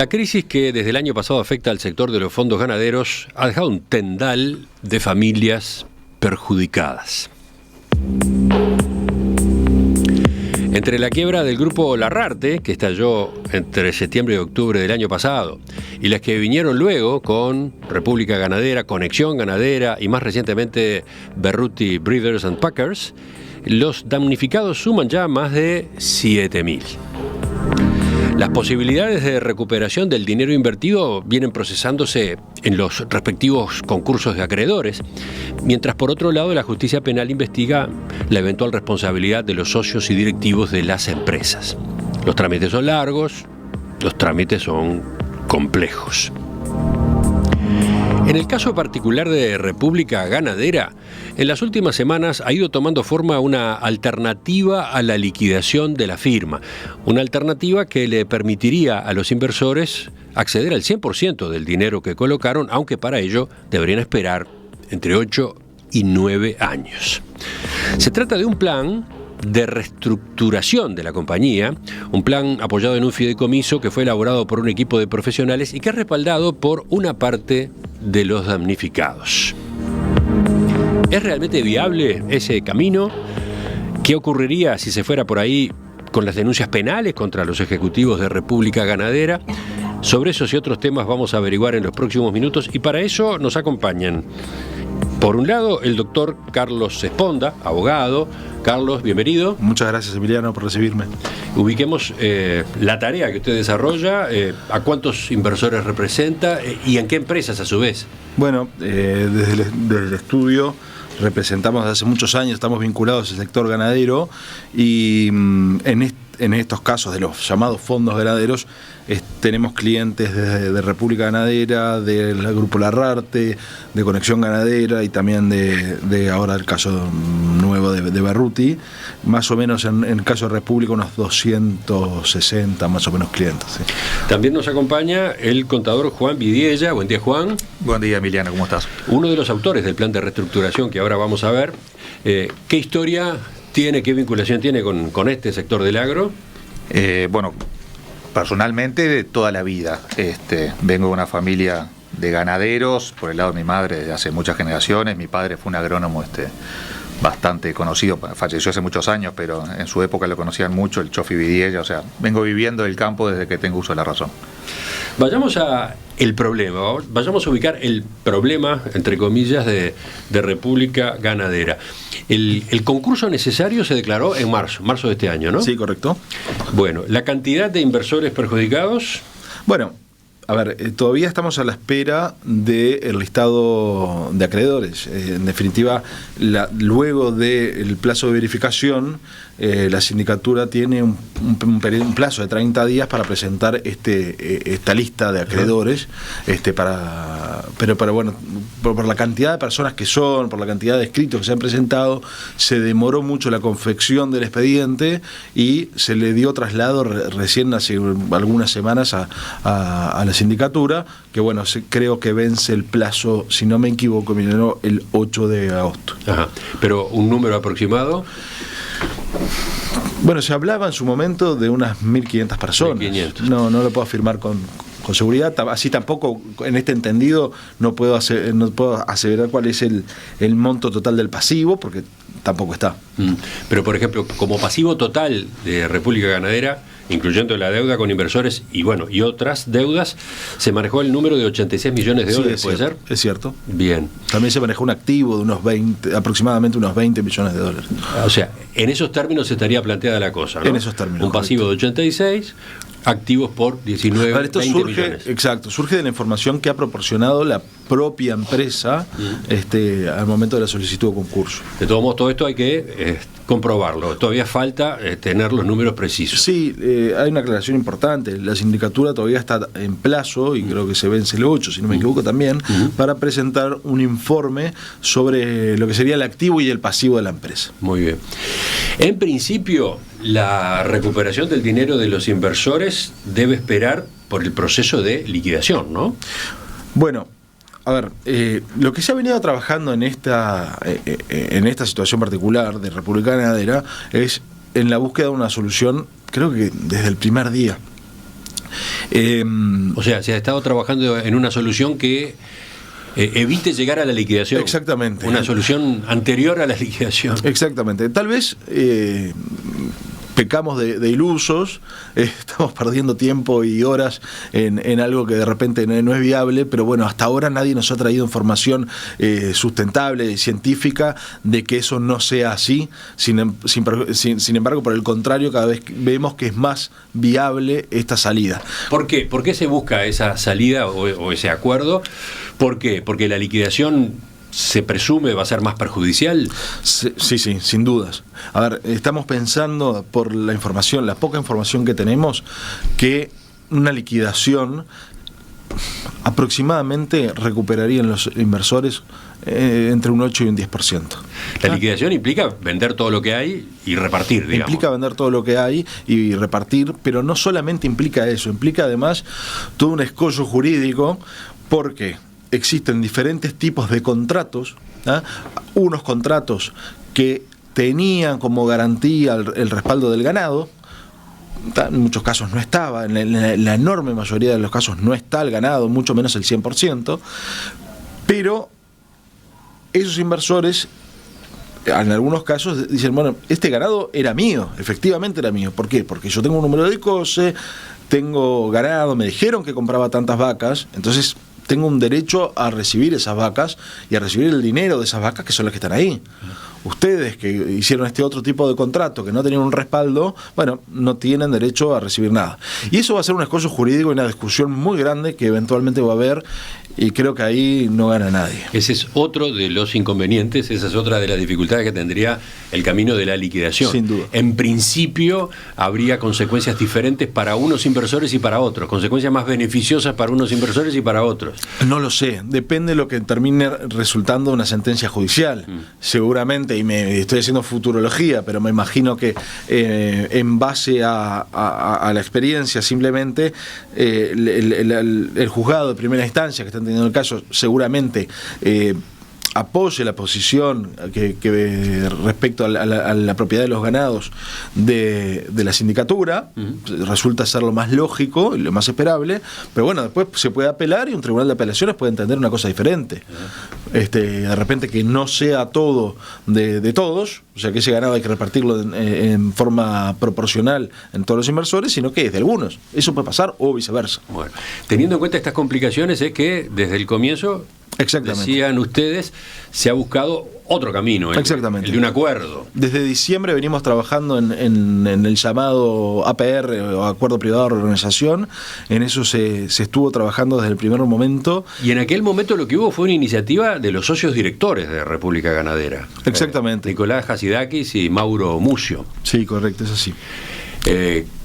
La crisis que desde el año pasado afecta al sector de los fondos ganaderos ha dejado un tendal de familias perjudicadas. Entre la quiebra del grupo Larrarte, que estalló entre septiembre y octubre del año pasado, y las que vinieron luego con República Ganadera, Conexión Ganadera y más recientemente Berruti Breeders and Packers, los damnificados suman ya más de 7.000. Las posibilidades de recuperación del dinero invertido vienen procesándose en los respectivos concursos de acreedores, mientras por otro lado la justicia penal investiga la eventual responsabilidad de los socios y directivos de las empresas. Los trámites son largos, los trámites son complejos. En el caso particular de República Ganadera, en las últimas semanas ha ido tomando forma una alternativa a la liquidación de la firma, una alternativa que le permitiría a los inversores acceder al 100% del dinero que colocaron, aunque para ello deberían esperar entre 8 y 9 años. Se trata de un plan de reestructuración de la compañía, un plan apoyado en un fideicomiso que fue elaborado por un equipo de profesionales y que es respaldado por una parte de los damnificados. ¿Es realmente viable ese camino? ¿Qué ocurriría si se fuera por ahí con las denuncias penales contra los ejecutivos de República Ganadera? Sobre esos y otros temas vamos a averiguar en los próximos minutos y para eso nos acompañan, por un lado, el doctor Carlos Esponda, abogado. Carlos, bienvenido. Muchas gracias, Emiliano, por recibirme. Ubiquemos la tarea que usted desarrolla, a cuántos inversores representa y en qué empresas a su vez. Bueno, desde el estudio representamos desde hace muchos años, estamos vinculados al sector ganadero y en estos casos de los llamados fondos ganaderos tenemos clientes de República Ganadera, del Grupo Larrarte, de Conexión Ganadera y también de ahora el caso nuevo de Berruti, más o menos en el caso de República unos 260 más o menos clientes. Sí. También nos acompaña el contador Juan Vidiella. Buen día, Juan. Buen día, Emiliano, ¿cómo estás? Uno de los autores del plan de reestructuración que ahora vamos a ver. ¿Qué historia tiene, qué vinculación tiene con este sector del agro? Bueno, personalmente de toda la vida. Vengo de una familia de ganaderos, por el lado de mi madre desde hace muchas generaciones. Mi padre fue un agrónomo bastante conocido, falleció hace muchos años, pero en su época lo conocían mucho, el Chofi Vidiella. O sea, vengo viviendo el campo desde que tengo uso de la razón. Vayamos a el problema, vayamos a ubicar el problema, entre comillas, de República Ganadera. El concurso necesario se declaró en marzo de este año, ¿no? Sí, correcto. Bueno, ¿la cantidad de inversores perjudicados? Bueno, a ver, todavía estamos a la espera del listado de acreedores. En definitiva, luego del plazo de verificación, la sindicatura tiene un plazo de 30 días para presentar esta lista de acreedores, pero bueno, por la cantidad de personas que son, por la cantidad de escritos que se han presentado, se demoró mucho la confección del expediente y se le dio traslado recién hace algunas semanas a la sindicatura, que bueno, creo que vence el plazo, si no me equivoco, el 8 de agosto. Ajá. Pero un número aproximado. Bueno, se hablaba en su momento de unas 1.500 personas. 1.500. No lo puedo afirmar con seguridad. Así tampoco, en este entendido, no puedo aseverar cuál es el monto total del pasivo, porque tampoco está. Pero, por ejemplo, como pasivo total de República Ganadera, incluyendo la deuda con inversores y otras deudas, se manejó el número de 86 millones de dólares, ¿puede ser? Es cierto. Bien. También se manejó un activo de aproximadamente unos 20 millones de dólares. O sea, en esos términos estaría planteada la cosa, ¿no? En esos términos. Un pasivo de 86, activos por 19, esto 20 millones. Exacto, surge de la información que ha proporcionado la propia empresa al momento de la solicitud de concurso. De todos modos, todo esto hay que comprobarlo. Todavía falta tener los números precisos. Sí, hay una aclaración importante. La sindicatura todavía está en plazo, y creo que se vence el 8, si no me equivoco también, para presentar un informe sobre lo que sería el activo y el pasivo de la empresa. Muy bien. En principio, la recuperación del dinero de los inversores debe esperar por el proceso de liquidación, ¿no? Bueno, a ver, lo que se ha venido trabajando en esta situación particular de República Ganadera es en la búsqueda de una solución, creo que desde el primer día. O sea, se ha estado trabajando en una solución que evite llegar a la liquidación. Exactamente. Una solución anterior a la liquidación. Exactamente. Tal vez pecamos de ilusos, estamos perdiendo tiempo y horas en algo que de repente no es viable, pero bueno, hasta ahora nadie nos ha traído información sustentable y científica de que eso no sea así. Sin embargo, por el contrario, cada vez vemos que es más viable esta salida. ¿Por qué? ¿Por qué se busca esa salida o ese acuerdo? ¿Por qué? Porque la liquidación se presume va a ser más perjudicial. Sí, sin dudas. A ver, estamos pensando por la información, la poca información que tenemos, que una liquidación aproximadamente recuperarían los inversores entre un 8 y un 10%. La liquidación implica vender todo lo que hay y repartir, digamos. Implica vender todo lo que hay y repartir, pero no solamente implica eso, implica además todo un escollo jurídico, porque existen diferentes tipos de contratos, unos contratos que tenían como garantía el respaldo del ganado. En muchos casos no estaba, en la enorme mayoría de los casos no está el ganado, mucho menos el 100%, pero esos inversores en algunos casos dicen, bueno, este ganado era mío, efectivamente era mío. ¿Por qué? Porque yo tengo un número de COSE, tengo ganado, me dijeron que compraba tantas vacas, entonces tengo un derecho a recibir esas vacas y a recibir el dinero de esas vacas, que son las que están ahí. Ustedes que hicieron este otro tipo de contrato, que no tenían un respaldo, bueno, no tienen derecho a recibir nada. Y eso va a ser un escollo jurídico y una discusión muy grande que eventualmente va a haber, y creo que ahí no gana nadie. Ese es otro de los inconvenientes, esa es otra de las dificultades que tendría el camino de la liquidación. Sin duda. En principio habría consecuencias diferentes para unos inversores y para otros, consecuencias más beneficiosas para unos inversores y para otros. No lo sé, depende de lo que termine resultando una sentencia judicial. Seguramente, y me estoy haciendo futurología, pero me imagino que en base a la experiencia, simplemente el juzgado de primera instancia que está teniendo el caso seguramente apoye la posición que respecto a la propiedad de los ganados de la sindicatura. Resulta ser lo más lógico y lo más esperable, pero bueno, después se puede apelar y un tribunal de apelaciones puede entender una cosa diferente. De repente que no sea todo de todos, o sea que ese ganado hay que repartirlo en forma proporcional en todos los inversores, sino que es de algunos. Eso puede pasar o viceversa. Bueno, teniendo en cuenta estas complicaciones, es que desde el comienzo, decían ustedes, se ha buscado otro camino, el de un acuerdo. Desde diciembre venimos trabajando en el llamado APR, o Acuerdo Privado de Organización. En eso se estuvo trabajando desde el primer momento. Y en aquel momento lo que hubo fue una iniciativa de los socios directores de República Ganadera. Exactamente. Nicolás Hatzidakis y Mauro Mucio. Sí, correcto, es así.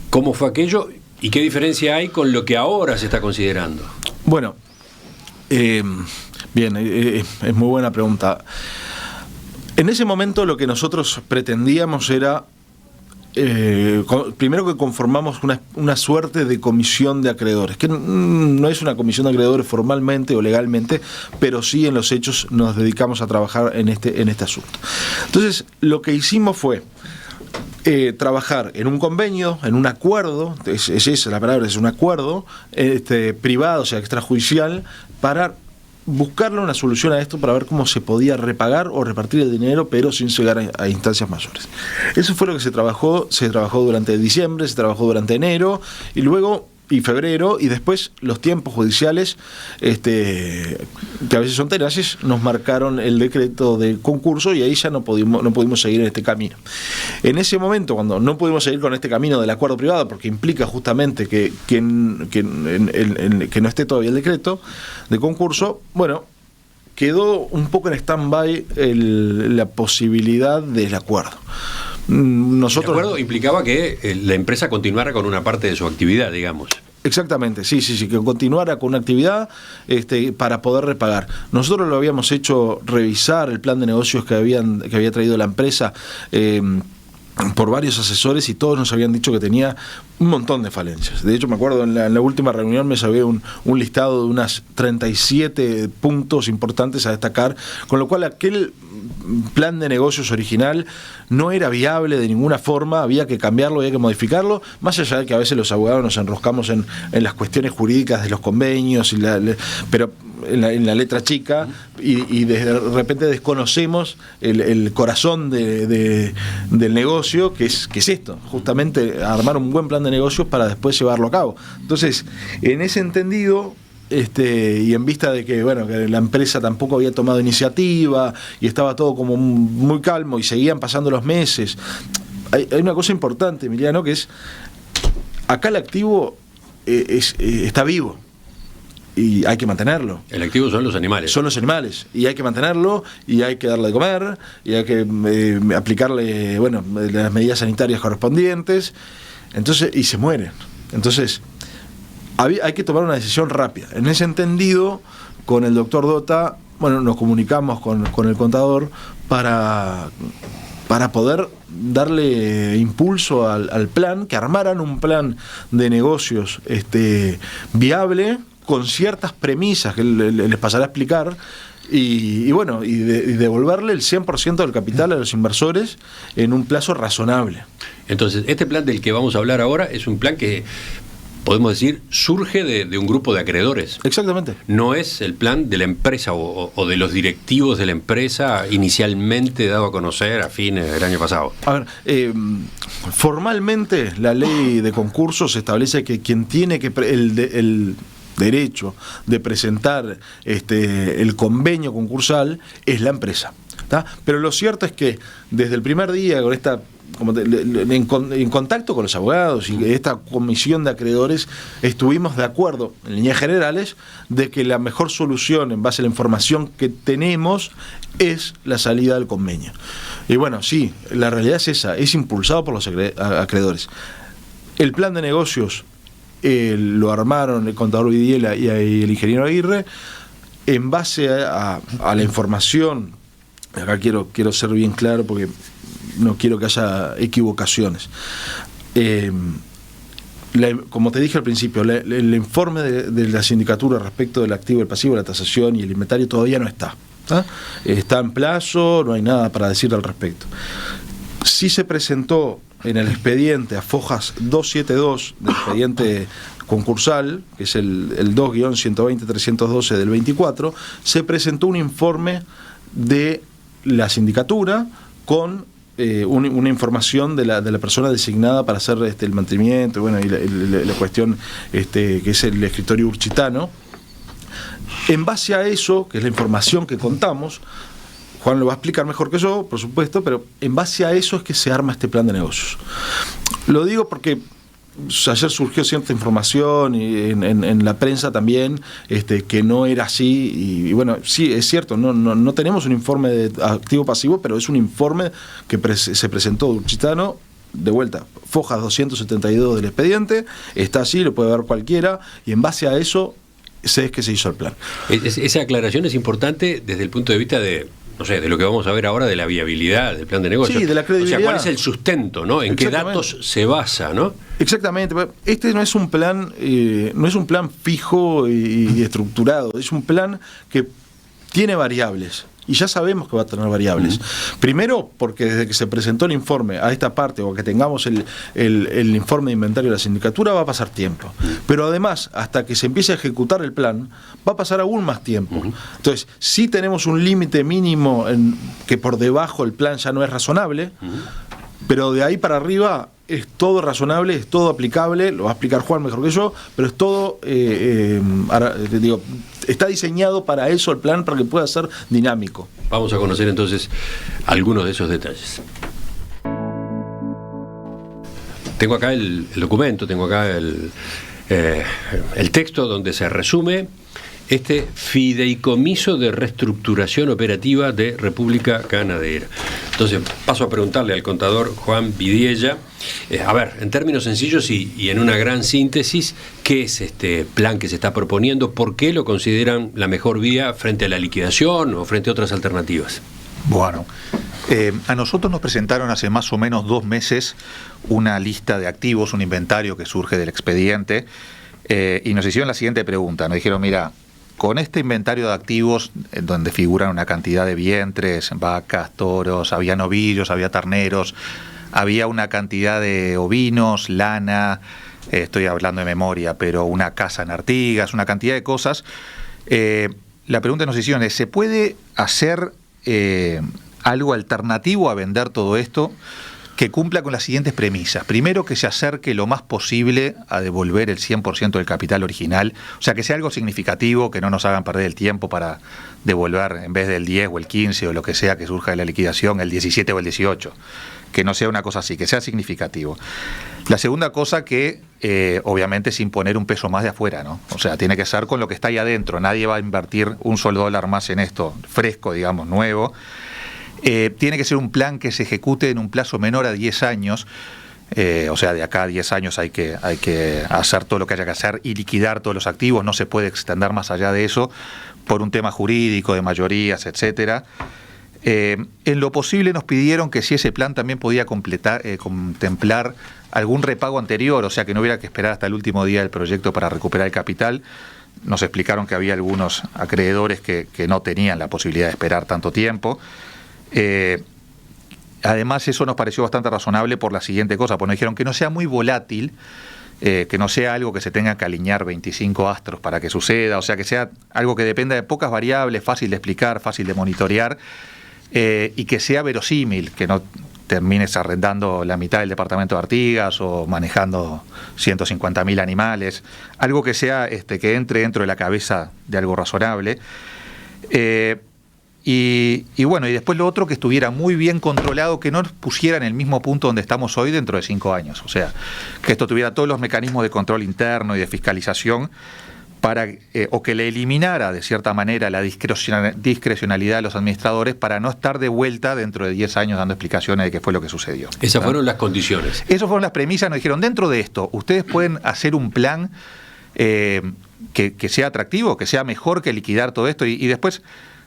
¿Cómo fue aquello y qué diferencia hay con lo que ahora se está considerando? Bueno, bien, es muy buena pregunta. En ese momento lo que nosotros pretendíamos era, primero que conformamos una suerte de comisión de acreedores, que no es una comisión de acreedores formalmente o legalmente, pero sí en los hechos nos dedicamos a trabajar en este asunto. Entonces, lo que hicimos fue trabajar en un convenio, en un acuerdo, es esa la palabra, es un acuerdo privado, o sea, extrajudicial, para buscarle una solución a esto, para ver cómo se podía repagar o repartir el dinero, pero sin llegar a instancias mayores. Eso fue lo que se trabajó durante diciembre, se trabajó durante enero y febrero, y después los tiempos judiciales, que a veces son tenaces, nos marcaron el decreto de concurso, y ahí ya no pudimos seguir en este camino. En ese momento, cuando no pudimos seguir con este camino del acuerdo privado, porque implica justamente que no esté todavía el decreto de concurso, bueno, quedó un poco en stand-by la posibilidad del acuerdo. El acuerdo implicaba que la empresa continuara con una parte de su actividad, digamos. Exactamente, sí, que continuara con una actividad para poder repagar. Nosotros lo habíamos hecho revisar el plan de negocios que había traído la empresa por varios asesores y todos nos habían dicho que tenía un montón de falencias. De hecho, me acuerdo en la última reunión me sabía un listado de unas 37 puntos importantes a destacar, con lo cual aquel plan de negocios original no era viable de ninguna forma, había que cambiarlo, había que modificarlo, más allá de que a veces los abogados nos enroscamos en las cuestiones jurídicas de los convenios, pero en la letra chica, y de repente desconocemos el corazón del negocio, que es esto, justamente armar un buen plan de negocios para después llevarlo a cabo. Entonces, en ese entendido, y en vista de que, bueno, que la empresa tampoco había tomado iniciativa y estaba todo como muy calmo y seguían pasando los meses, hay una cosa importante, Emiliano, que es, acá el activo está vivo y hay que mantenerlo. El activo son los animales. Son los animales, y hay que mantenerlo, y hay que darle de comer, y hay que aplicarle, bueno, las medidas sanitarias correspondientes, entonces, y se mueren. Entonces, hay que tomar una decisión rápida. En ese entendido, con el doctor Dota, bueno, nos comunicamos con el contador para poder darle impulso al plan, que armaran un plan de negocios viable, con ciertas premisas que les pasará a explicar, y bueno, y devolverle el 100% del capital a los inversores en un plazo razonable. Entonces, este plan del que vamos a hablar ahora es un plan que, podemos decir, surge de un grupo de acreedores. Exactamente. No es el plan de la empresa o de los directivos de la empresa inicialmente dado a conocer a fines del año pasado. A ver, formalmente la ley de concursos establece que quien tiene que el derecho de presentar el convenio concursal es la empresa, ¿tá? Pero lo cierto es que desde el primer día, con esta en contacto con los abogados y esta comisión de acreedores, estuvimos de acuerdo en líneas generales de que la mejor solución en base a la información que tenemos es la salida del convenio. Y bueno, sí, la realidad es esa, es impulsado por los acreedores. El plan de negocios lo armaron el contador Vidiela y el ingeniero Aguirre en base a la información. Acá quiero ser bien claro porque no quiero que haya equivocaciones. Como te dije al principio, el informe de la sindicatura respecto del activo, el pasivo, la tasación y el inventario todavía no está. Está en plazo, no hay nada para decir al respecto. Sí se presentó en el expediente a fojas 272 del expediente concursal, que es el 2-120-312 del 24, se presentó un informe de la sindicatura con una información de la persona designada para hacer el mantenimiento, bueno, y la cuestión que es el escritorio Urchitano. En base a eso, que es la información que contamos, Juan lo va a explicar mejor que yo, por supuesto, pero en base a eso es que se arma este plan de negocios. Lo digo porque ayer surgió cierta información y en la prensa también, que no era así, y bueno, sí, es cierto, no tenemos un informe de activo pasivo, pero es un informe que se presentó de Urchitano, de vuelta, fojas 272 del expediente, está así, lo puede ver cualquiera, y en base a eso es que se hizo el plan. Esa aclaración es importante desde el punto de vista de, no sé, de lo que vamos a ver ahora, de la viabilidad del plan de negocio. Sí, de la credibilidad. O sea, ¿cuál es el sustento, ¿no? ¿En qué datos se basa, no? Exactamente. Este no es un plan, fijo y estructurado. Es un plan que tiene variables. Y ya sabemos que va a tener variables. Primero, porque desde que se presentó el informe a esta parte, o que tengamos el informe de inventario de la sindicatura, va a pasar tiempo. Pero además, hasta que se empiece a ejecutar el plan, va a pasar aún más tiempo. Entonces, sí tenemos un límite mínimo que por debajo el plan ya no es razonable, pero de ahí para arriba es todo razonable, es todo aplicable, lo va a explicar Juan mejor que yo, pero es todo, está diseñado para eso el plan, para que pueda ser dinámico. Vamos a conocer entonces algunos de esos detalles. Tengo acá el documento, tengo acá el texto donde se resume este fideicomiso de reestructuración operativa de República Ganadera. Entonces paso a preguntarle al contador Juan Vidiella, a ver, en términos sencillos y en una gran síntesis, ¿qué es este plan que se está proponiendo? ¿Por qué lo consideran la mejor vía frente a la liquidación o frente a otras alternativas? Bueno, A nosotros nos presentaron hace más o menos 2 meses una lista de activos, un inventario que surge del expediente, y nos hicieron la siguiente pregunta. Nos dijeron, mira, con este inventario de activos, donde figuran una cantidad de vientres, vacas, toros, había novillos, había terneros, había una cantidad de ovinos, lana, estoy hablando de memoria, pero una casa en Artigas, una cantidad de cosas. La pregunta que nos hicieron es, ¿se puede hacer algo alternativo a vender todo esto que cumpla con las siguientes premisas? Primero, que se acerque lo más posible a devolver el 100% del capital original, o sea, que sea algo significativo, que no nos hagan perder el tiempo para devolver, en vez del 10 o el 15 o lo que sea que surja de la liquidación, el 17 o el 18, que no sea una cosa así, que sea significativo. La segunda cosa, que obviamente es imponer un peso más de afuera, ¿no? O sea, tiene que ser con lo que está ahí adentro, nadie va a invertir un solo dólar más en esto, fresco, digamos, nuevo. Tiene que ser un plan que se ejecute en un plazo menor a 10 años, o sea, de acá a 10 años hay que hacer todo lo que haya que hacer y liquidar todos los activos, no se puede extender más allá de eso por un tema jurídico, de mayorías, etcétera. En lo posible nos pidieron que si ese plan también podía contemplar algún repago anterior, o sea, que no hubiera que esperar hasta el último día del proyecto para recuperar el capital. Nos explicaron que había algunos acreedores que no tenían la posibilidad de esperar tanto tiempo. Además, eso nos pareció bastante razonable por la siguiente cosa, porque nos dijeron que no sea muy volátil, que no sea algo que se tenga que alinear 25 astros para que suceda, o sea, que sea algo que dependa de pocas variables, fácil de explicar, fácil de monitorear, y que sea verosímil, que no termines arrendando la mitad del departamento de Artigas o manejando 150.000 animales, algo que sea que entre dentro de la cabeza de algo razonable. Y bueno, y después lo otro, que estuviera muy bien controlado, que no nos pusiera en el mismo punto donde estamos hoy dentro de 5 años. O sea, que esto tuviera todos los mecanismos de control interno y de fiscalización o que le eliminara de cierta manera la discrecionalidad de los administradores para no estar de vuelta dentro de 10 años dando explicaciones de qué fue lo que sucedió. Esas fueron las condiciones. Esas fueron las premisas. Nos dijeron, dentro de esto, ustedes pueden hacer un plan que sea atractivo, que sea mejor que liquidar todo esto. Y después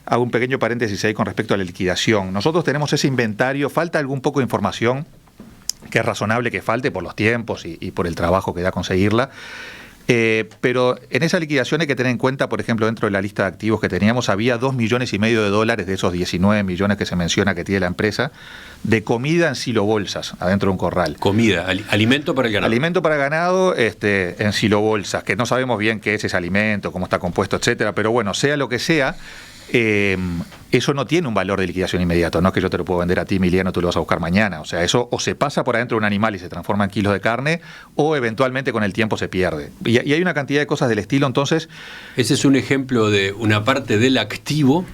hago un pequeño paréntesis ahí con respecto a la liquidación. Nosotros tenemos ese inventario, falta algún poco de información, que es razonable que falte por los tiempos y por el trabajo que da conseguirla. Pero en esa liquidación hay que tener en cuenta, por ejemplo, dentro de la lista de activos que teníamos, había $2,5 millones de esos 19 millones que se menciona que tiene la empresa, de comida en silobolsas, adentro de un corral. Comida, alimento para el ganado. Alimento para ganado en silobolsas, que no sabemos bien qué es ese alimento, cómo está compuesto, etcétera, pero bueno, sea lo que sea, eso no tiene un valor de liquidación inmediato. No es que yo te lo puedo vender a ti, Emiliano, tú lo vas a buscar mañana. O sea, eso o se pasa por adentro de un animal y se transforma en kilos de carne, o eventualmente con el tiempo se pierde. Y hay una cantidad de cosas del estilo, entonces. Ese es un ejemplo de una parte del activo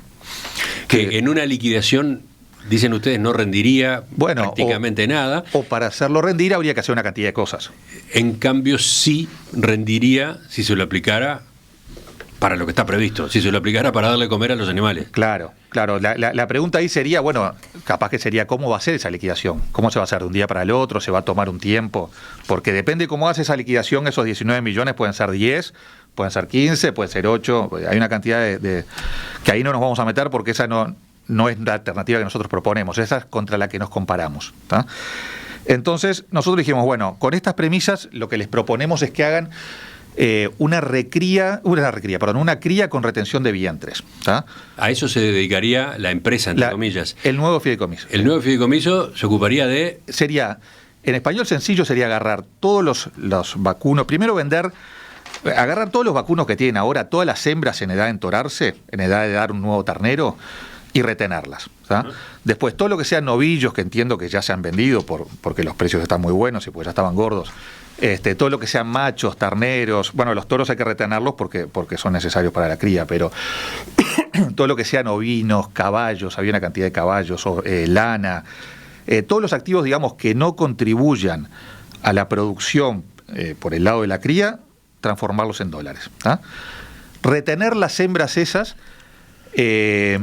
que en una liquidación, dicen ustedes, no rendiría prácticamente nada. O para hacerlo rendir habría que hacer una cantidad de cosas. En cambio, sí rendiría si se lo aplicara para lo que está previsto, si se lo aplicara para darle comer a los animales. Claro. La pregunta ahí sería, bueno, capaz que sería cómo va a ser esa liquidación, cómo se va a hacer de un día para el otro, se va a tomar un tiempo, porque depende cómo hace esa liquidación, esos 19 millones pueden ser 10, pueden ser 15, pueden ser 8, hay una cantidad de que ahí no nos vamos a meter porque esa no es la alternativa que nosotros proponemos, esa es contra la que nos comparamos, ¿tá? Entonces nosotros dijimos, bueno, con estas premisas lo que les proponemos es que hagan una cría con retención de vientres, ¿tá? A eso se dedicaría la empresa, entre comillas. El nuevo fideicomiso. El nuevo fideicomiso se ocuparía de... Sería, en español sencillo, sería agarrar todos los vacunos, primero agarrar todos los vacunos que tienen ahora, todas las hembras en edad de entorarse, en edad de dar un nuevo ternero, y retenerlas, ¿tá? Después, todo lo que sean novillos, que entiendo que ya se han vendido porque los precios están muy buenos y porque ya estaban gordos. Todo lo que sean machos, terneros, bueno, los toros hay que retenerlos porque son necesarios para la cría, pero todo lo que sean ovinos, caballos, había una cantidad de caballos, lana, todos los activos, digamos, que no contribuyan a la producción por el lado de la cría, transformarlos en dólares, ¿tá? Retener las hembras esas, y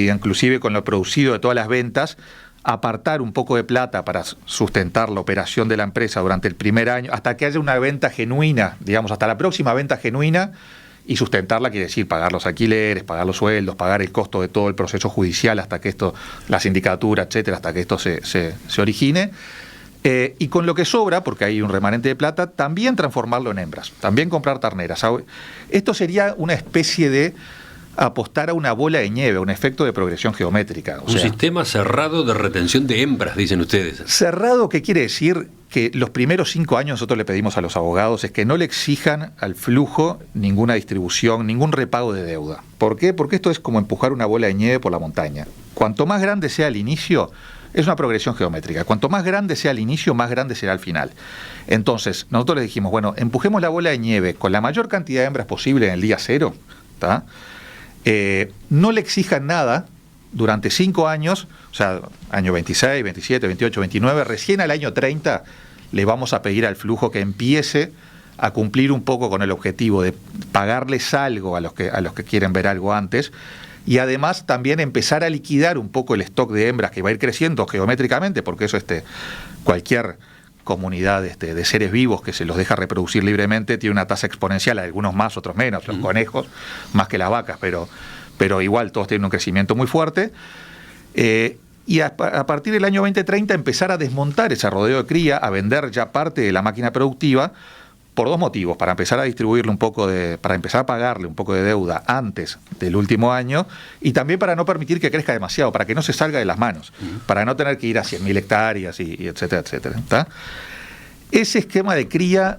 inclusive con lo producido de todas las ventas, apartar un poco de plata para sustentar la operación de la empresa durante el primer año, hasta que haya una venta genuina, digamos, hasta la próxima venta genuina, y sustentarla quiere decir pagar los alquileres, pagar los sueldos, pagar el costo de todo el proceso judicial hasta que esto, la sindicatura, etcétera, hasta que esto se origine. Y con lo que sobra, porque hay un remanente de plata, también transformarlo en hembras, también comprar terneras. Esto sería una especie de apostar a una bola de nieve, un efecto de progresión geométrica. Un sistema cerrado de retención de hembras, dicen ustedes. Cerrado, ¿qué quiere decir? Que los primeros 5 años nosotros le pedimos a los abogados es que no le exijan al flujo ninguna distribución, ningún repago de deuda. ¿Por qué? Porque esto es como empujar una bola de nieve por la montaña. Cuanto más grande sea el inicio, es una progresión geométrica. Cuanto más grande sea el inicio, más grande será el final. Entonces, nosotros le dijimos, bueno, empujemos la bola de nieve con la mayor cantidad de hembras posible en el día 0, ¿tá? No le exijan nada durante 5 años, o sea, año 26, 27, 28, 29, recién al año 30 le vamos a pedir al flujo que empiece a cumplir un poco con el objetivo de pagarles algo a los que quieren ver algo antes, y además también empezar a liquidar un poco el stock de hembras que va a ir creciendo geométricamente, porque eso cualquier comunidad de seres vivos que se los deja reproducir libremente tiene una tasa exponencial, algunos más, otros menos, los conejos más que las vacas, pero igual todos tienen un crecimiento muy fuerte. Y a partir del año 2030 empezar a desmontar ese rodeo de cría, a vender ya parte de la máquina productiva, por 2 motivos: para empezar a distribuirle para empezar a pagarle un poco de deuda antes del último año, y también para no permitir que crezca demasiado, para que no se salga de las manos, para no tener que ir a 100.000 hectáreas y etcétera, etcétera, ¿tá? Ese esquema de cría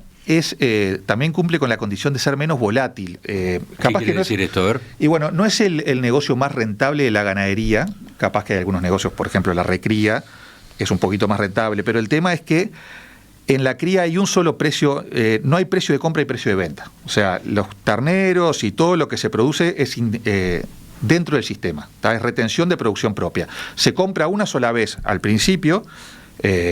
también cumple con la condición de ser menos volátil. Capaz ¿Qué quiere decir esto? A ver. Y bueno, no es el negocio más rentable de la ganadería, capaz que hay algunos negocios, por ejemplo la recría es un poquito más rentable, pero el tema es que en la cría hay un solo precio, no hay precio de compra y precio de venta. O sea, los terneros y todo lo que se produce es dentro del sistema, ¿tá? Es retención de producción propia. Se compra una sola vez al principio,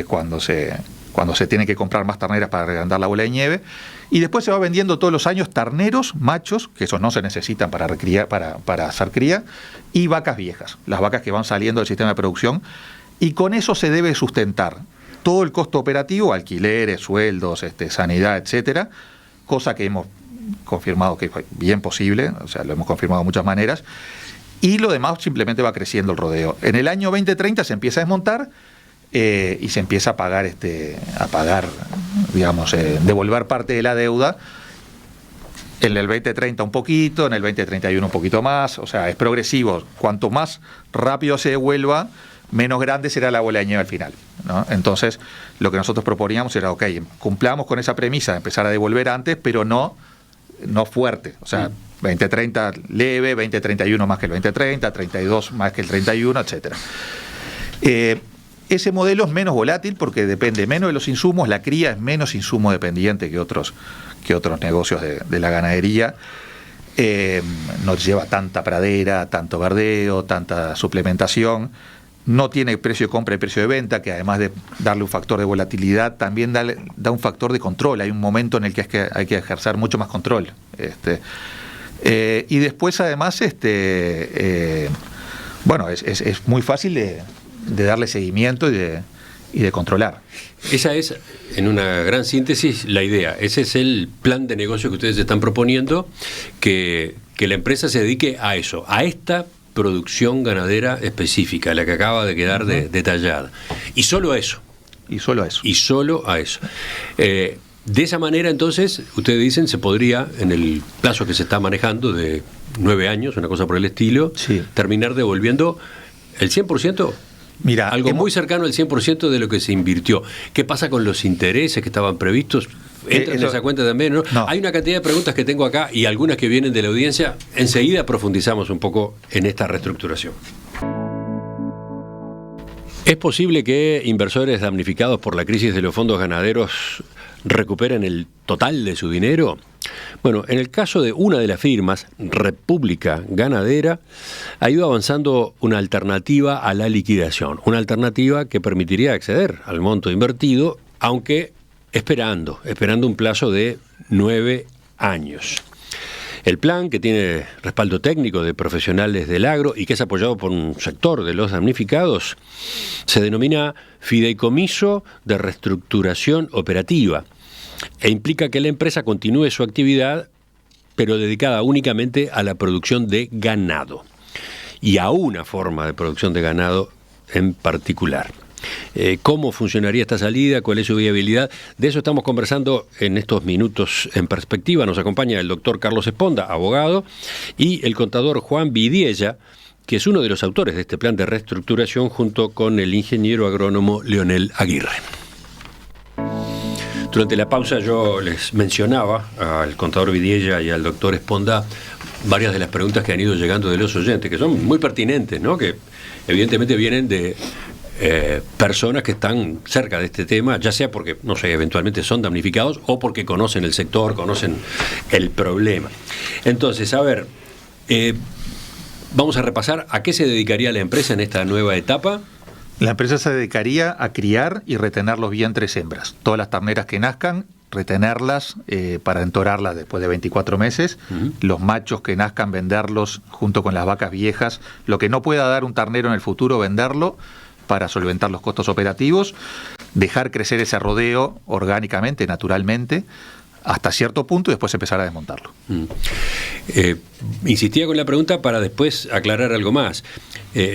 cuando se tiene que comprar más terneras para agrandar la bola de nieve, y después se va vendiendo todos los años terneros machos, que esos no se necesitan para hacer cría, y vacas viejas, las vacas que van saliendo del sistema de producción, y con eso se debe sustentar todo el costo operativo, alquileres, sueldos, sanidad, etcétera, cosa que hemos confirmado que es bien posible, o sea, lo hemos confirmado de muchas maneras, y lo demás simplemente va creciendo el rodeo. En el año 2030 se empieza a desmontar y se empieza a pagar, digamos, devolver parte de la deuda. En el 2030 un poquito, en el 2031 un poquito más, o sea, es progresivo. Cuanto más rápido se devuelva, menos grande será la bola de nieve al final, ¿no? Entonces, lo que nosotros proponíamos era, ok, cumplamos con esa premisa de empezar a devolver antes, pero no fuerte. O sea, 2030 leve, 2031 más que el 2030, 32 más que el 31, etcétera. Ese modelo es menos volátil porque depende menos de los insumos, la cría es menos insumo dependiente que otros negocios de la ganadería. No lleva tanta pradera, tanto verdeo, tanta suplementación. No tiene precio de compra y precio de venta, que además de darle un factor de volatilidad, también da un factor de control. Hay un momento en el que hay que ejercer mucho más control. Y después, además, bueno, es muy fácil de darle seguimiento y de controlar. Esa es, en una gran síntesis, la idea. Ese es el plan de negocio que ustedes están proponiendo, que la empresa se dedique a eso, a esta producción ganadera específica, la que acaba de quedar detallada. Y solo a eso. Y solo a eso. Y solo a eso. De esa manera, entonces, ustedes dicen, se podría, en el plazo que se está manejando de 9 años, una cosa por el estilo, sí, terminar devolviendo el 100%. Mira, algo muy cercano al 100% de lo que se invirtió. ¿Qué pasa con los intereses que estaban previstos? ¿Entran en esa cuenta también? ¿No? No. Hay una cantidad de preguntas que tengo acá y algunas que vienen de la audiencia. Enseguida profundizamos un poco en esta reestructuración. ¿Es posible que inversores damnificados por la crisis de los fondos ganaderos recuperen el total de su dinero? Bueno, en el caso de una de las firmas, República Ganadera, ha ido avanzando una alternativa a la liquidación, una alternativa que permitiría acceder al monto invertido, aunque esperando un plazo de 9 años. El plan, que tiene respaldo técnico de profesionales del agro y que es apoyado por un sector de los damnificados, se denomina Fideicomiso de Reestructuración Operativa e implica que la empresa continúe su actividad, pero dedicada únicamente a la producción de ganado y a una forma de producción de ganado en particular. ¿Cómo funcionaría esta salida? ¿Cuál es su viabilidad? De eso estamos conversando en estos minutos en perspectiva. Nos acompaña el doctor Carlos Esponda, abogado, y el contador Juan Vidiella, que es uno de los autores de este plan de reestructuración, junto con el ingeniero agrónomo Leonel Aguirre. Durante la pausa yo les mencionaba al contador Vidiella y al doctor Esponda varias de las preguntas que han ido llegando de los oyentes, que son muy pertinentes, ¿no? Que evidentemente vienen de personas que están cerca de este tema, ya sea porque, no sé, eventualmente son damnificados o porque conocen el sector, conocen el problema. Entonces, a ver, vamos a repasar a qué se dedicaría la empresa en esta nueva etapa. La empresa se dedicaría a criar y retener los vientres hembras. Todas las terneras que nazcan, retenerlas para entorarlas después de 24 meses. Uh-huh. Los machos que nazcan, venderlos junto con las vacas viejas. Lo que no pueda dar un ternero en el futuro, venderlo para solventar los costos operativos. Dejar crecer ese rodeo orgánicamente, naturalmente, hasta cierto punto y después empezar a desmontarlo. Insistía con la pregunta para después aclarar algo más.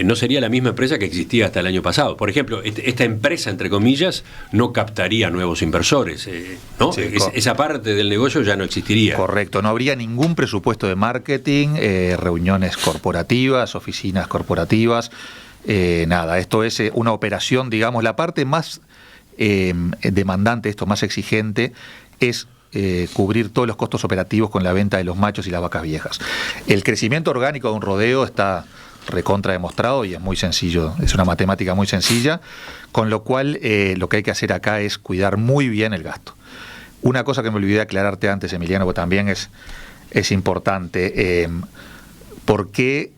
No sería la misma empresa que existía hasta el año pasado. Por ejemplo, esta empresa, entre comillas, no captaría nuevos inversores, ¿no? Sí, esa parte del negocio ya no existiría. Correcto, no habría ningún presupuesto de marketing, reuniones corporativas, oficinas corporativas, nada. Esto es una operación, digamos, la parte más demandante, esto más exigente, es cubrir todos los costos operativos con la venta de los machos y las vacas viejas. El crecimiento orgánico de un rodeo está recontra demostrado y es muy sencillo, es una matemática muy sencilla, con lo cual lo que hay que hacer acá es cuidar muy bien el gasto. Una cosa que me olvidé aclararte antes, Emiliano, que también es importante, ¿por qué?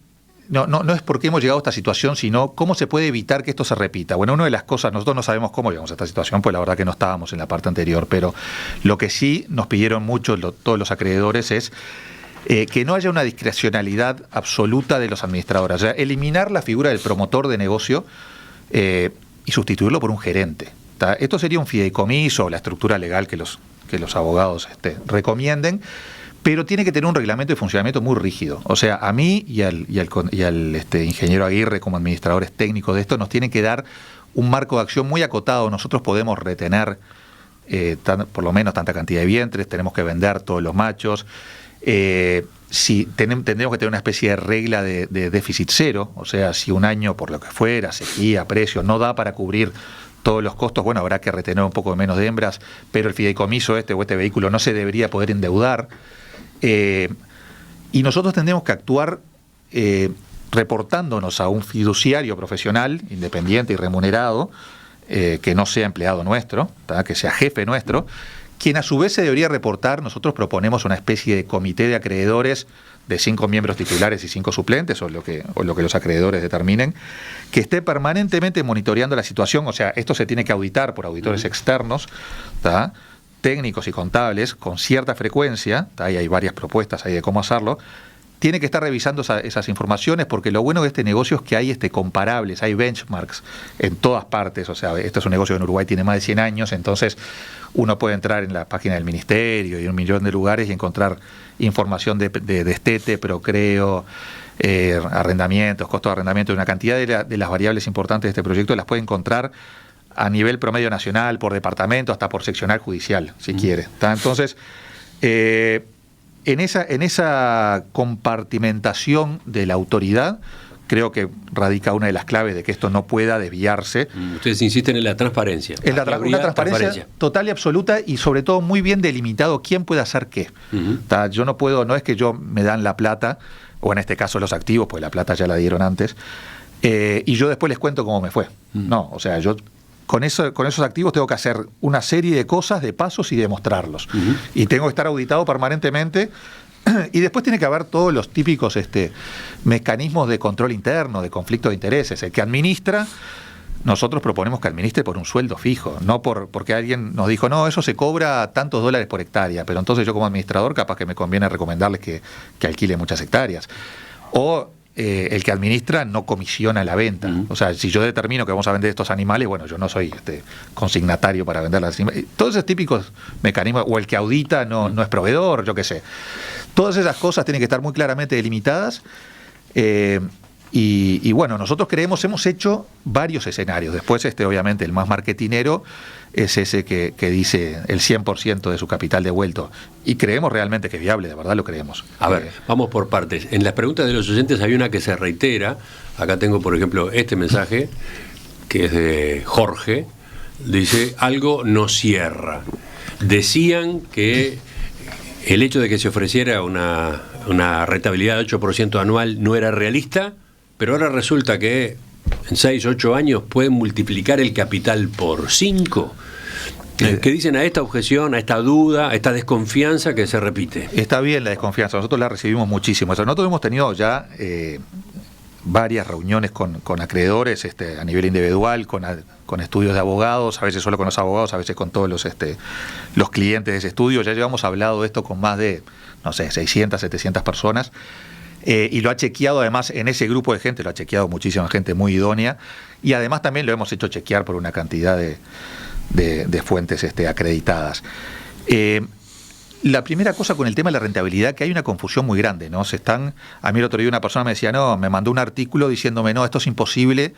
No es por qué hemos llegado a esta situación, sino cómo se puede evitar que esto se repita. Bueno, una de las cosas, nosotros no sabemos cómo llegamos a esta situación, pues la verdad que no estábamos en la parte anterior, pero lo que sí nos pidieron mucho todos los acreedores es que no haya una discrecionalidad absoluta de los administradores, o sea, eliminar la figura del promotor de negocio y sustituirlo por un gerente. ¿Tá? Esto sería un fideicomiso, la estructura legal que los abogados recomienden, pero tiene que tener un reglamento de funcionamiento muy rígido. O sea, a mí y al ingeniero Aguirre como administradores técnicos de esto nos tienen que dar un marco de acción muy acotado. Nosotros podemos retener por lo menos tanta cantidad de vientres, tenemos que vender todos los machos. Tendremos que tener una especie de regla de déficit cero, o sea, si un año por lo que fuera, sequía, precio, no da para cubrir todos los costos, bueno, habrá que retener un poco menos de hembras, pero el fideicomiso o este vehículo no se debería poder endeudar. Y nosotros tendremos que actuar reportándonos a un fiduciario profesional, independiente y remunerado, que no sea empleado nuestro, ¿tá? Que sea jefe nuestro, quien a su vez se debería reportar. Nosotros proponemos una especie de comité de acreedores de 5 miembros titulares y 5 suplentes, o lo que los acreedores determinen, que esté permanentemente monitoreando la situación. O sea, esto se tiene que auditar por auditores externos, ¿tá? Técnicos y contables con cierta frecuencia, y hay varias propuestas ahí de cómo hacerlo. Tiene que estar revisando esas informaciones, porque lo bueno de este negocio es que hay comparables, hay benchmarks en todas partes. O sea, este es un negocio que en Uruguay tiene más de 100 años, entonces uno puede entrar en la página del ministerio y en un millón de lugares y encontrar información de destete, procreo, arrendamientos, costos de arrendamiento, una cantidad de las variables importantes de este proyecto las puede encontrar a nivel promedio nacional, por departamento, hasta por seccional judicial, si quiere. ¿Tá? Entonces, en esa compartimentación de la autoridad, creo que radica una de las claves de que esto no pueda desviarse. Ustedes insisten en la transparencia. En una transparencia total y absoluta, y sobre todo muy bien delimitado quién puede hacer qué. Uh-huh. Yo no puedo, no es que yo me dan la plata, o en este caso los activos, pues la plata ya la dieron antes, y yo después les cuento cómo me fue. Uh-huh. No, o sea, yo con esos activos tengo que hacer una serie de cosas, de pasos y demostrarlos. Uh-huh. Y tengo que estar auditado permanentemente. Y después tiene que haber todos los típicos mecanismos de control interno, de conflicto de intereses. El que administra, nosotros proponemos que administre por un sueldo fijo, no porque alguien nos dijo, no, eso se cobra tantos dólares por hectárea, pero entonces yo como administrador capaz que me conviene recomendarles que alquile muchas hectáreas. O el que administra no comisiona la venta. O sea, si yo determino que vamos a vender estos animales, bueno, yo no soy consignatario para venderlas. Todos esos típicos mecanismos, o el que audita no es proveedor, yo qué sé. Todas esas cosas tienen que estar muy claramente delimitadas. Y bueno, nosotros hemos hecho varios escenarios. Después, obviamente, el más marketinero es ese que dice el 100% de su capital devuelto. Y creemos realmente que es viable, de verdad lo creemos. A ver, vamos por partes. En las preguntas de los oyentes hay una que se reitera. Acá tengo, por ejemplo, este mensaje, que es de Jorge. Dice, algo no cierra. Decían que el hecho de que se ofreciera una rentabilidad de 8% anual no era realista, pero ahora resulta que en 6 o 8 años pueden multiplicar el capital por 5. ¿Qué dicen a esta objeción, a esta duda, a esta desconfianza que se repite? Está bien la desconfianza, nosotros la recibimos muchísimo. Nosotros hemos tenido ya varias reuniones con acreedores a nivel individual, con estudios de abogados, a veces solo con los abogados, a veces con todos los clientes de ese estudio. Ya llevamos hablado de esto con más de, 600, 700 personas. Y lo ha chequeado, además, en ese grupo de gente, lo ha chequeado muchísima gente muy idónea, y además también lo hemos hecho chequear por una cantidad de fuentes acreditadas. La primera cosa con el tema de la rentabilidad, que hay una confusión muy grande, ¿no? A mí el otro día una persona me decía, me mandó un artículo diciéndome, esto es imposible,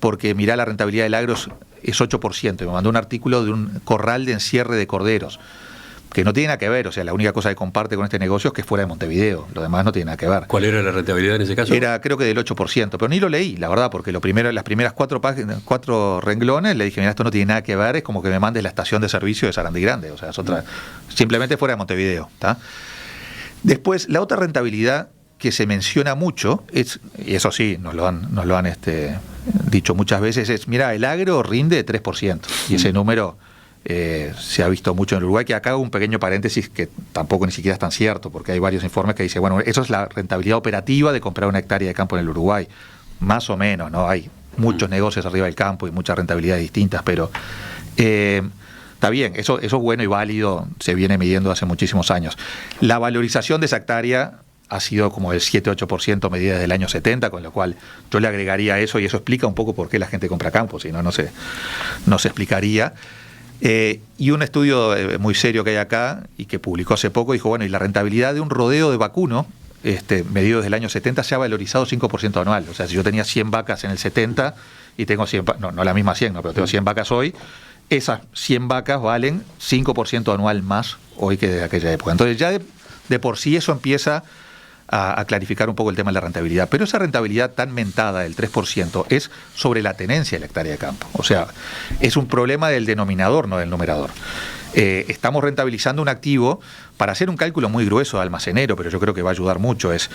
porque mirá, la rentabilidad del agro es 8%, y me mandó un artículo de un corral de encierre de corderos, que no tiene nada que ver. O sea, la única cosa que comparte con este negocio es que es fuera de Montevideo, lo demás no tiene nada que ver. ¿Cuál era la rentabilidad en ese caso? Era, creo que del 8%, pero ni lo leí, la verdad, porque las primeras 4 renglones le dije, mira, esto no tiene nada que ver, es como que me mandes la estación de servicio de Sarandí Grande, o sea, es simplemente fuera de Montevideo, ¿tá? Después, la otra rentabilidad que se menciona mucho, y eso sí, nos lo han dicho muchas veces, es, mira, el agro rinde 3%, y ese número se ha visto mucho en Uruguay, que acá hago un pequeño paréntesis que tampoco ni siquiera es tan cierto, porque hay varios informes que dicen, bueno, eso es la rentabilidad operativa de comprar una hectárea de campo en el Uruguay, más o menos, ¿no? Hay muchos negocios arriba del campo y muchas rentabilidades distintas, pero está bien, eso es bueno y válido, se viene midiendo hace muchísimos años. La valorización de esa hectárea ha sido como el 7-8% medida desde el año 70, con lo cual yo le agregaría eso, y eso explica un poco por qué la gente compra campo, si no, no se explicaría. Y un estudio muy serio que hay acá y que publicó hace poco dijo, bueno, y la rentabilidad de un rodeo de vacuno medido desde el año 70 se ha valorizado 5% anual. O sea, si yo tenía 100 vacas en el 70 y tengo 100, no la misma 100, pero tengo 100 vacas hoy, esas 100 vacas valen 5% anual más hoy que de aquella época. Entonces ya de por sí eso empieza a clarificar un poco el tema de la rentabilidad. Pero esa rentabilidad tan mentada del 3% es sobre la tenencia de la hectárea de campo. O sea, es un problema del denominador, no del numerador. Estamos rentabilizando un activo para hacer un cálculo muy grueso de almacenero, pero yo creo que va a ayudar mucho. Es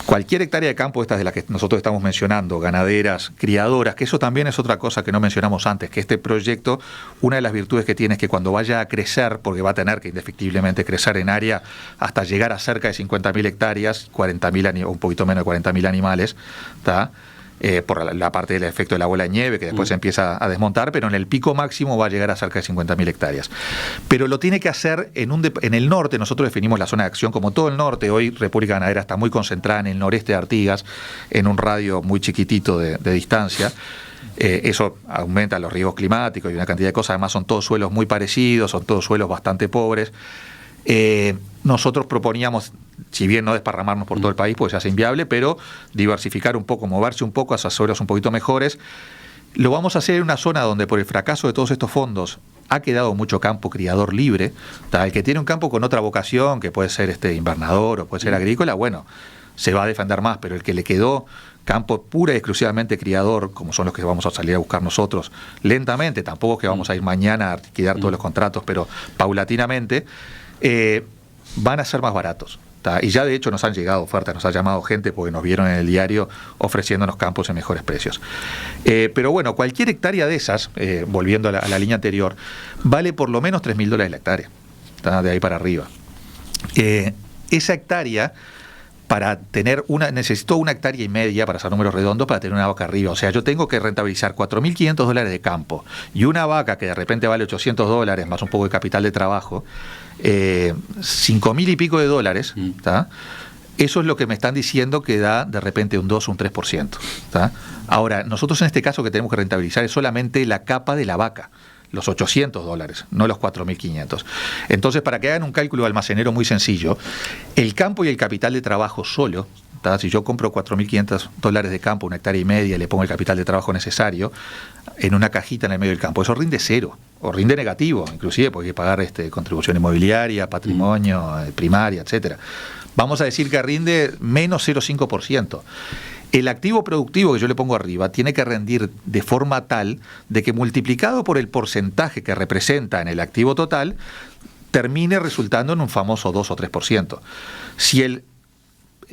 cualquier hectárea de campo, estas de las que nosotros estamos mencionando, ganaderas, criadoras, que eso también es otra cosa que no mencionamos antes, que este proyecto, una de las virtudes que tiene es que cuando vaya a crecer, porque va a tener que indefectiblemente crecer en área hasta llegar a cerca de 50.000 hectáreas, 40.000 o un poquito menos de 40.000 animales, ¿tá? Por la parte del efecto de la bola de nieve, que después se empieza a desmontar, pero en el pico máximo va a llegar a cerca de 50.000 hectáreas. Pero lo tiene que hacer en el norte. Nosotros definimos la zona de acción como todo el norte. Hoy República Ganadera está muy concentrada en el noreste de Artigas, en un radio muy chiquitito de distancia. Eso aumenta los riesgos climáticos y una cantidad de cosas. Además son todos suelos muy parecidos, son todos suelos bastante pobres. Nosotros proponíamos, si bien no desparramarnos por todo el país, pues se hace inviable, pero diversificar un poco, moverse un poco hacia suelos un poquito mejores. Lo vamos a hacer en una zona donde por el fracaso de todos estos fondos ha quedado mucho campo criador libre. El que tiene un campo con otra vocación, que puede ser invernador o puede ser agrícola, bueno, se va a defender más, pero el que le quedó campo pura y exclusivamente criador, como son los que vamos a salir a buscar nosotros lentamente, tampoco es que vamos a ir mañana a liquidar todos los contratos, pero paulatinamente, van a ser más baratos. Y ya de hecho nos han llegado ofertas, nos ha llamado gente porque nos vieron en el diario ofreciéndonos campos en mejores precios. Pero bueno, cualquier hectárea de esas, volviendo a la línea anterior, vale por lo menos $3.000 la hectárea, de ahí para arriba. Esa hectárea, para tener necesito 1,5 hectáreas para hacer números redondos para tener una vaca arriba. O sea, yo tengo que rentabilizar $4.500 de campo y una vaca que de repente vale $800 más un poco de capital de trabajo, $5.000 y pico, ¿tá? Eso es lo que me están diciendo que da de repente un 2 o un 3%. ¿Tá? Ahora, nosotros en este caso que tenemos que rentabilizar es solamente la capa de la vaca, los $800, no los 4.500. Entonces, para que hagan un cálculo almacenero muy sencillo, el campo y el capital de trabajo solo, ¿tá? Si yo compro $4.500 de campo, 1,5 hectáreas, y le pongo el capital de trabajo necesario en una cajita en el medio del campo, eso rinde cero, o rinde negativo, inclusive porque hay que pagar contribución inmobiliaria, patrimonio, primaria, etcétera. Vamos a decir que rinde menos 0,5%. El activo productivo que yo le pongo arriba tiene que rendir de forma tal de que multiplicado por el porcentaje que representa en el activo total, termine resultando en un famoso 2 o 3%.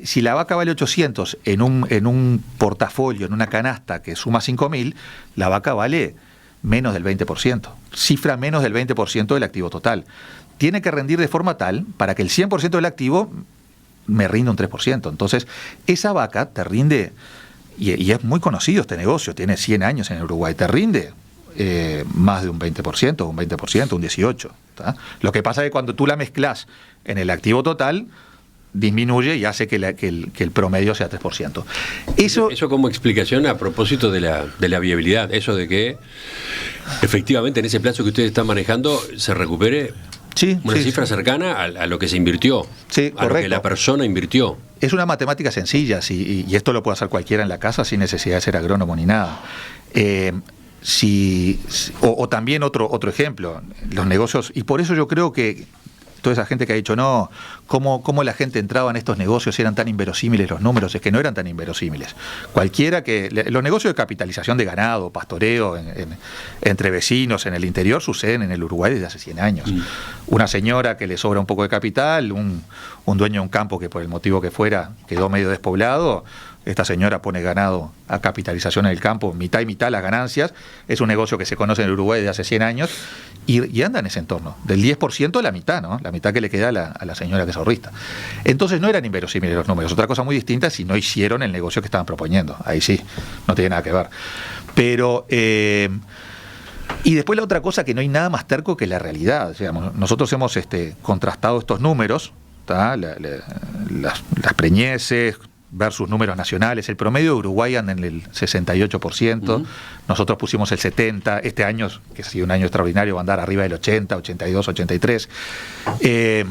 Si la vaca vale 800 en un portafolio, en una canasta que suma 5.000, la vaca vale menos del 20%, cifra menos del 20% del activo total. Tiene que rendir de forma tal para que el 100% del activo me rinde un 3%. Entonces, esa vaca te rinde, y es muy conocido este negocio, tiene 100 años en Uruguay, te rinde más de un 20%, un 20%, un 18%. ¿Tá? Lo que pasa es que cuando tú la mezclas en el activo total, disminuye y hace que el promedio sea 3%. Eso como explicación a propósito de la viabilidad, eso de que efectivamente en ese plazo que ustedes están manejando se recupere una cifra cercana a lo que se invirtió, a lo que la persona invirtió. Es una matemática sencilla, y esto lo puede hacer cualquiera en la casa sin necesidad de ser agrónomo ni nada. O también otro ejemplo, los negocios, y por eso yo creo que toda esa gente que ha dicho, no, ¿cómo la gente entraba en estos negocios, eran tan inverosímiles los números? Es que no eran tan inverosímiles. Cualquiera los negocios de capitalización de ganado, pastoreo entre vecinos en el interior suceden en el Uruguay desde hace 100 años. Una señora que le sobra un poco de capital, un dueño de un campo que por el motivo que fuera quedó medio despoblado, esta señora pone ganado a capitalización en el campo, mitad y mitad las ganancias. Es un negocio que se conoce en el Uruguay desde hace 100 años y anda en ese entorno. Del 10% la mitad, ¿no? La mitad que le queda a la señora que es ahorrista. Entonces no eran inverosímiles los números. Otra cosa muy distinta es si no hicieron el negocio que estaban proponiendo. Ahí sí, no tiene nada que ver. Pero... y después la otra cosa, que no hay nada más terco que la realidad. Digamos, nosotros hemos contrastado estos números, las preñeces versus números nacionales. El promedio de Uruguay anda en el 68%, nosotros pusimos el 70%, este año, que ha sido un año extraordinario, va a andar arriba del 80, 82, 83%,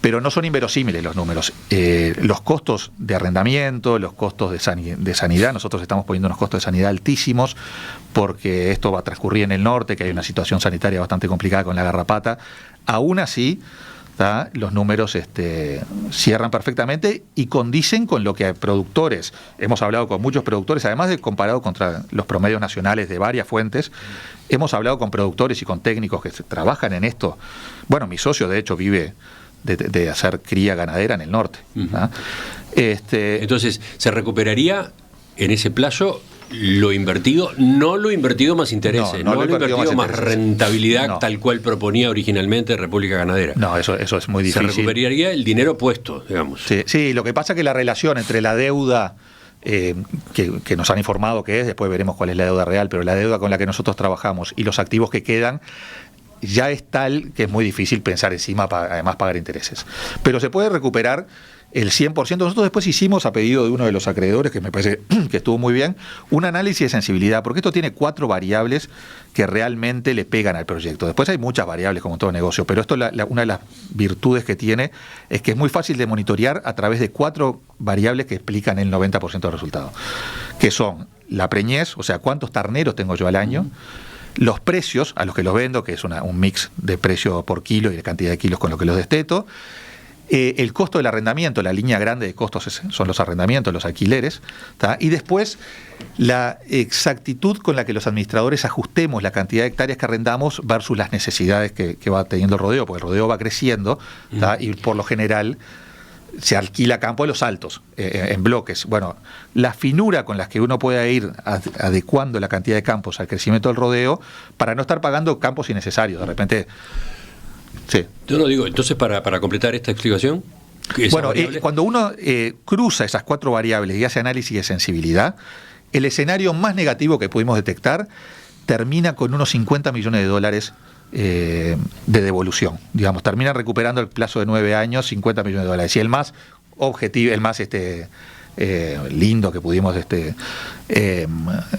pero no son inverosímiles los números. Los costos de arrendamiento, los costos de sanidad, nosotros estamos poniendo unos costos de sanidad altísimos, porque esto va a transcurrir en el norte, que hay una situación sanitaria bastante complicada con la garrapata. Aún así, los números cierran perfectamente y condicen con lo que productores, hemos hablado con muchos productores, además de comparado contra los promedios nacionales de varias fuentes, hemos hablado con productores y con técnicos que trabajan en esto. Bueno, mi socio de hecho vive de hacer cría ganadera en el norte. Entonces, ¿se recuperaría en ese plazo lo invertido, no lo invertido más intereses, no lo invertido más rentabilidad, tal cual proponía originalmente República Ganadera? No, eso es muy difícil. Se recuperaría el dinero puesto, digamos. Sí, lo que pasa es que la relación entre la deuda que nos han informado que es, después veremos cuál es la deuda real, pero la deuda con la que nosotros trabajamos y los activos que quedan ya es tal que es muy difícil pensar encima además pagar intereses. Pero se puede recuperar el 100%. Nosotros después hicimos, a pedido de uno de los acreedores, que me parece que estuvo muy bien, un análisis de sensibilidad, porque esto tiene 4 variables que realmente le pegan al proyecto. Después hay muchas variables como todo negocio, pero esto una de las virtudes que tiene es que es muy fácil de monitorear a través de 4 variables que explican el 90% del resultado, que son la preñez, o sea, cuántos terneros tengo yo al año, los precios a los que los vendo, que es un mix de precio por kilo y de cantidad de kilos con lo que los desteto, el costo del arrendamiento, la línea grande de costos son los arrendamientos, los alquileres, ¿tá? Y después la exactitud con la que los administradores ajustemos la cantidad de hectáreas que arrendamos versus las necesidades que va teniendo el rodeo, porque el rodeo va creciendo, ¿tá? Y por lo general se alquila campo de los altos, en bloques. Bueno, la finura con la que uno puede ir adecuando la cantidad de campos al crecimiento del rodeo para no estar pagando campos innecesarios. De repente... Sí. Yo no digo, entonces para completar esta explicación, bueno, cuando uno cruza esas 4 variables y hace análisis de sensibilidad, el escenario más negativo que pudimos detectar termina con unos $50 millones de devolución. Digamos, termina recuperando el plazo de 9 años, $50 millones. Y el más objetivo, el más lindo que pudimos,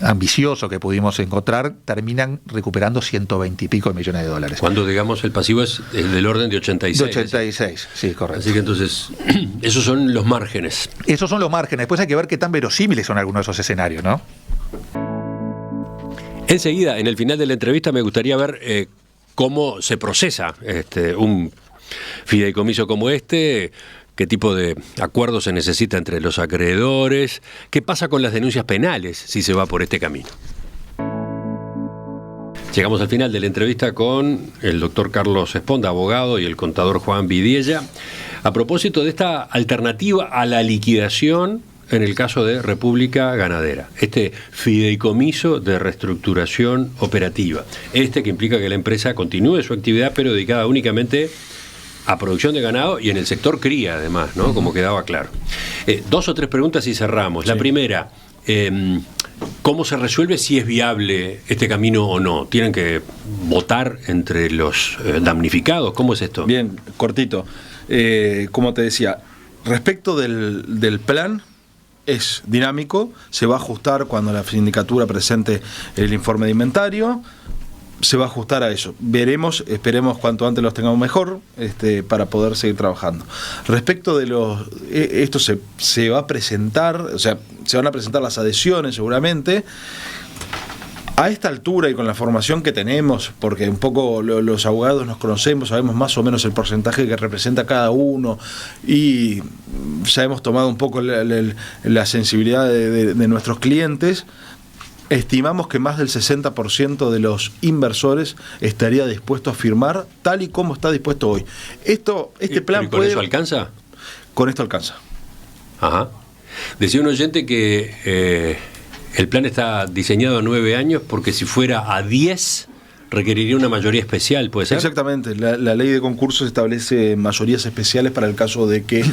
ambicioso que pudimos encontrar, terminan recuperando 120 y pico millones de dólares. Cuando, digamos, el pasivo es del orden de 86. De 86, sí, correcto. Así que entonces, esos son los márgenes. Esos son los márgenes. Después hay que ver qué tan verosímiles son algunos de esos escenarios, ¿no? Enseguida, en el final de la entrevista, me gustaría ver cómo se procesa un fideicomiso como este. ¿Qué tipo de acuerdo se necesita entre los acreedores? ¿Qué pasa con las denuncias penales si se va por este camino? Llegamos al final de la entrevista con el doctor Carlos Esponda, abogado, y el contador Juan Vidiella, a propósito de esta alternativa a la liquidación en el caso de República Ganadera, este fideicomiso de reestructuración operativa, que implica que la empresa continúe su actividad, pero dedicada únicamente a producción de ganado y en el sector cría, además, ¿no? Como quedaba claro. 2 o 3 preguntas y cerramos. La primera, ¿cómo se resuelve si es viable este camino o no? ¿Tienen que votar entre los damnificados? ¿Cómo es esto? Bien, cortito. Como te decía, respecto del plan, es dinámico, se va a ajustar cuando la sindicatura presente el informe de inventario. Se va a ajustar a eso. Veremos, esperemos cuanto antes los tengamos mejor, para poder seguir trabajando. Respecto de esto se va a presentar, o sea, se van a presentar las adhesiones seguramente. A esta altura y con la formación que tenemos, porque un poco los abogados nos conocemos, sabemos más o menos el porcentaje que representa cada uno y ya hemos tomado un poco la sensibilidad de nuestros clientes. Estimamos que más del 60% de los inversores estaría dispuesto a firmar tal y como está dispuesto hoy. Este plan ¿Con eso alcanza? Con esto alcanza. Ajá. Decía un oyente que el plan está diseñado a 9 años porque si fuera a 10 requeriría una mayoría especial, ¿puede ser? Exactamente, la ley de concursos establece mayorías especiales para el caso de que,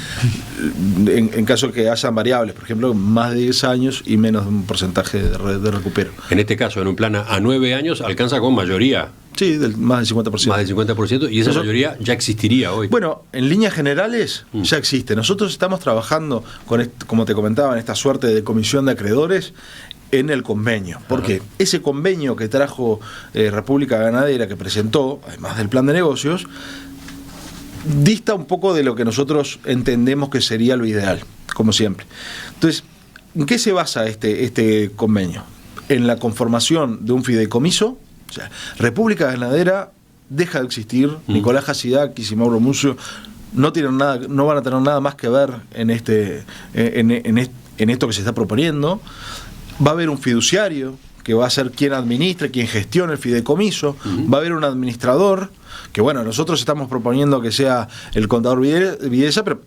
en caso de que hayan variables, por ejemplo, más de 10 años y menos de un porcentaje de recupero. En este caso, en un plan a 9 años, alcanza con mayoría. Sí, más del 50%. Más del 50%, y esa mayoría ya existiría hoy. Bueno, en líneas generales ya existe. Nosotros estamos trabajando con, como te comentaba, en esta suerte de comisión de acreedores en el convenio. Porque ese convenio que trajo República Ganadera, que presentó, además del plan de negocios, dista un poco de lo que nosotros entendemos que sería lo ideal, como siempre. Entonces, ¿en qué se basa este convenio? En la conformación de un fideicomiso. O sea, República Ganadera deja de existir, Nicolás Hatzidakis y Mauro Mucio no van a tener nada más que ver en esto que se está proponiendo. Va a haber un fiduciario que va a ser quien administre, quien gestione el fideicomiso. Va a haber un administrador, que bueno, nosotros estamos proponiendo que sea el contador Vidiella, pero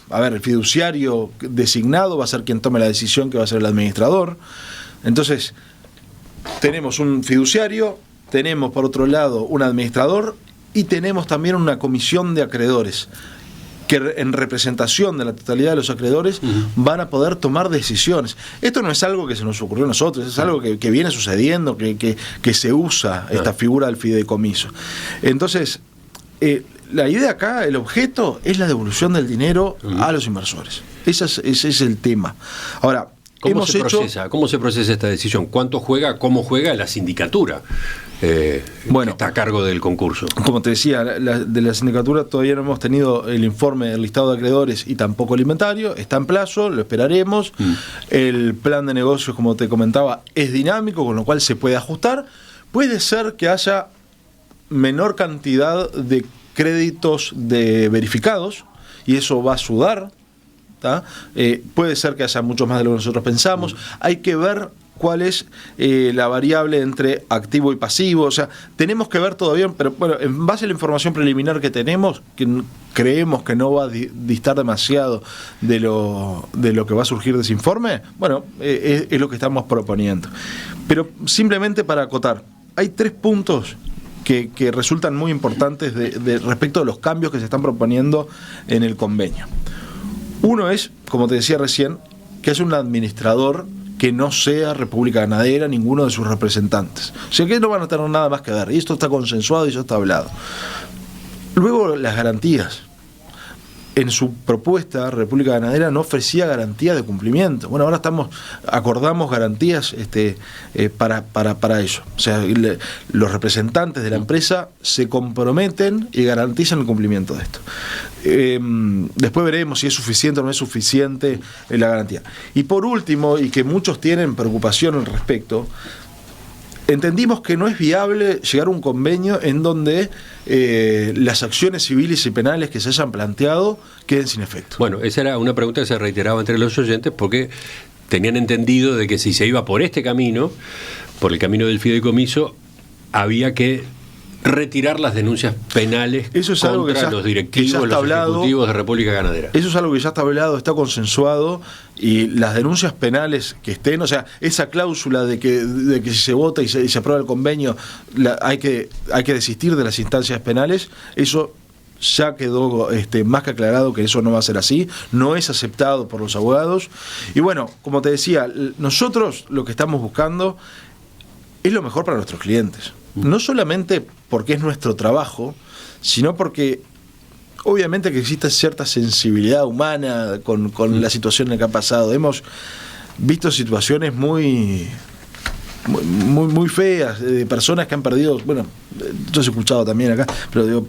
a ver, el fiduciario designado va a ser quien tome la decisión, que va a ser el administrador. Entonces, tenemos un fiduciario, tenemos por otro lado un administrador y tenemos también una comisión de acreedores que en representación de la totalidad de los acreedores van a poder tomar decisiones. Esto no es algo que se nos ocurrió a nosotros, es algo que viene sucediendo, que se usa esta figura del fideicomiso. Entonces, la idea acá, el objeto, es la devolución del dinero a los inversores. Ese es el tema. Ahora, ¿Cómo se procesa esta decisión? ¿Cuánto juega, cómo juega la sindicatura? Que está a cargo del concurso. Como te decía, de la sindicatura todavía no hemos tenido el informe del listado de acreedores y tampoco el inventario. Está en plazo, lo esperaremos. El plan de negocios, como te comentaba, es dinámico, con lo cual se puede ajustar. Puede ser que haya menor cantidad de créditos verificados y eso va a sudar. Puede ser que haya mucho más de lo que nosotros pensamos. Hay que ver cuál es la variable entre activo y pasivo. O sea, tenemos que ver todavía, pero bueno, en base a la información preliminar que tenemos, que creemos que no va a distar demasiado de lo que va a surgir de ese informe, bueno, es lo que estamos proponiendo. Pero simplemente para acotar, hay 3 puntos que resultan muy importantes respecto a los cambios que se están proponiendo en el convenio. Uno es, como te decía recién, que es un administrador que no sea República Ganadera, ninguno de sus representantes. O sea que no van a tener nada más que ver. Y esto está consensuado y eso está hablado. Luego, las garantías. en su propuesta, República Ganadera no ofrecía garantías de cumplimiento. Bueno, ahora acordamos garantías para ello. O sea, los representantes de la empresa se comprometen y garantizan el cumplimiento de esto. Después veremos si es suficiente o no es suficiente la garantía. Y por último, y que muchos tienen preocupación al respecto, entendimos que no es viable llegar a un convenio en donde las acciones civiles y penales que se hayan planteado queden sin efecto. Bueno, esa era una pregunta que se reiteraba entre los oyentes porque tenían entendido de que si se iba por este camino, por el camino del fideicomiso, había que retirar las denuncias penales contra los directivos, los ejecutivos de República Ganadera. Eso es algo que ya está hablado, está consensuado, y las denuncias penales que estén, o sea, esa cláusula de que si se vota y se aprueba el convenio, hay que desistir de las instancias penales, eso ya quedó más que aclarado que eso no va a ser así, no es aceptado por los abogados. Y bueno, como te decía, nosotros lo que estamos buscando es lo mejor para nuestros clientes. No solamente porque es nuestro trabajo, sino porque obviamente que existe cierta sensibilidad humana con la situación en la que ha pasado. Hemos visto situaciones muy feas de personas que han perdido, bueno, yo he escuchado también acá, pero digo,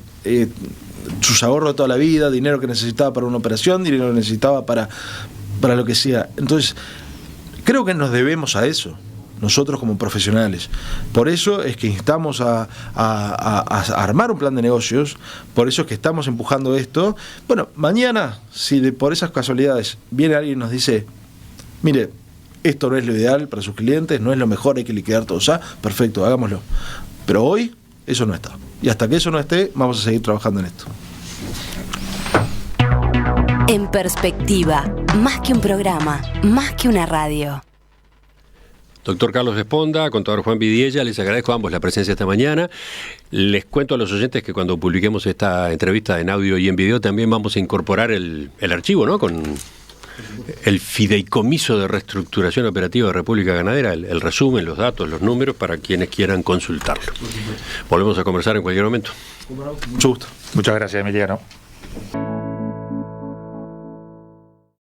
sus ahorros de toda la vida, dinero que necesitaba para una operación, dinero que necesitaba para lo que sea. Entonces, creo que nos debemos a eso, nosotros como profesionales. Por eso es que instamos a armar un plan de negocios, por eso es que estamos empujando esto. Bueno, mañana, si por esas casualidades viene alguien y nos dice, mire, esto no es lo ideal para sus clientes, no es lo mejor, hay que liquidar todo ya, perfecto, hagámoslo. Pero hoy eso no está. Y hasta que eso no esté, vamos a seguir trabajando en esto. En Perspectiva, más que un programa, más que una radio. Doctor Carlos Esponda, contador Juan Vidiella, les agradezco a ambos la presencia esta mañana. Les cuento a los oyentes que cuando publiquemos esta entrevista en audio y en video también vamos a incorporar el archivo, ¿no?, con el fideicomiso de reestructuración operativa de República Ganadera, el resumen, los datos, los números, para quienes quieran consultarlo. Volvemos a conversar en cualquier momento. Mucho gusto. Muchas gracias, Emiliano.